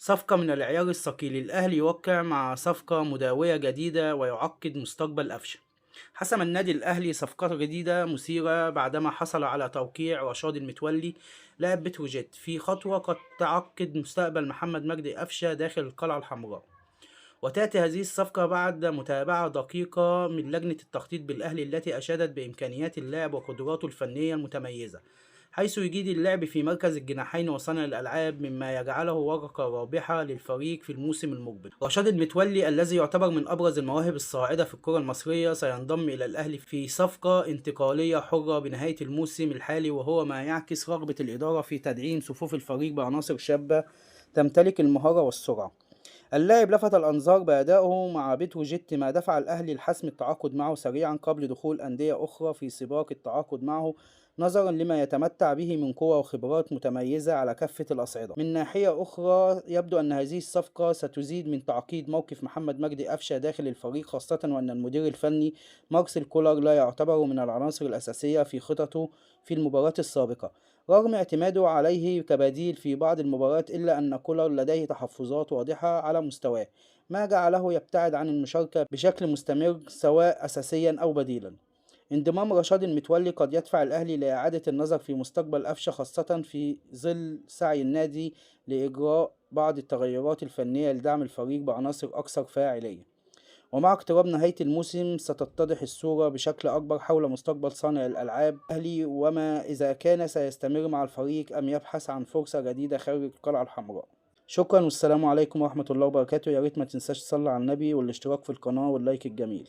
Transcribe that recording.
صفقة من العيار الثقيل، الأهلي يوقع مع صفقة مدوية جديدة ويعقد مستقبل قفشة. حسم النادي الأهلي صفقة جديدة مثيرة بعدما حصل على توقيع رشاد المتولي لاعب بتروجيت في خطوة قد تعقد مستقبل محمد مجدي قفشة داخل القلعة الحمراء. وتأتي هذه الصفقة بعد متابعة دقيقة من لجنة التخطيط بالأهلي التي أشادت بإمكانيات اللاعب وقدراته الفنية المتميزة، حيث يجيد اللعب في مركز الجناحين وصانع الألعاب، مما يجعله ورقة رابحة للفريق في الموسم المقبل. رشاد المتولي الذي يعتبر من أبرز المواهب الصاعدة في الكرة المصرية سينضم إلى الأهلي في صفقة انتقالية حرة بنهاية الموسم الحالي، وهو ما يعكس رغبة الإدارة في تدعيم صفوف الفريق بعناصر شابة تمتلك المهارة والسرعة. اللاعب لفت الأنظار بأدائه مع بتروجيت، ما دفع الأهلي لحسم التعاقد معه سريعا قبل دخول أندية أخرى في سباق التعاقد معه، نظرا لما يتمتع به من قوة وخبرات متميزة على كافة الأصعدة. من ناحية أخرى يبدو أن هذه الصفقة ستزيد من تعقيد موقف محمد مجدي قفشة داخل الفريق، خاصة وأن المدير الفني مارسيل كولر لا يعتبر من العناصر الأساسية في خططه في المباراة السابقة، رغم اعتماده عليه كبديل في بعض المباريات، إلا أن كولر لديه تحفظات واضحة على مستواه، ما جعله يبتعد عن المشاركة بشكل مستمر سواء أساسيا أو بديلا. انضمام رشاد المتولي قد يدفع الأهلي لإعادة النظر في مستقبل قفشة، خاصة في ظل سعي النادي لإجراء بعض التغيرات الفنية لدعم الفريق بعناصر أكثر فاعلية. ومع اقتراب نهاية الموسم ستتضح الصورة بشكل أكبر حول مستقبل صانع الألعاب الأهلي، وما إذا كان سيستمر مع الفريق أم يبحث عن فرصة جديدة خارج القلعة الحمراء. شكرا والسلام عليكم ورحمة الله وبركاته. يا ريت ما تنساش تصلي على النبي والاشتراك في القناة واللايك الجميل.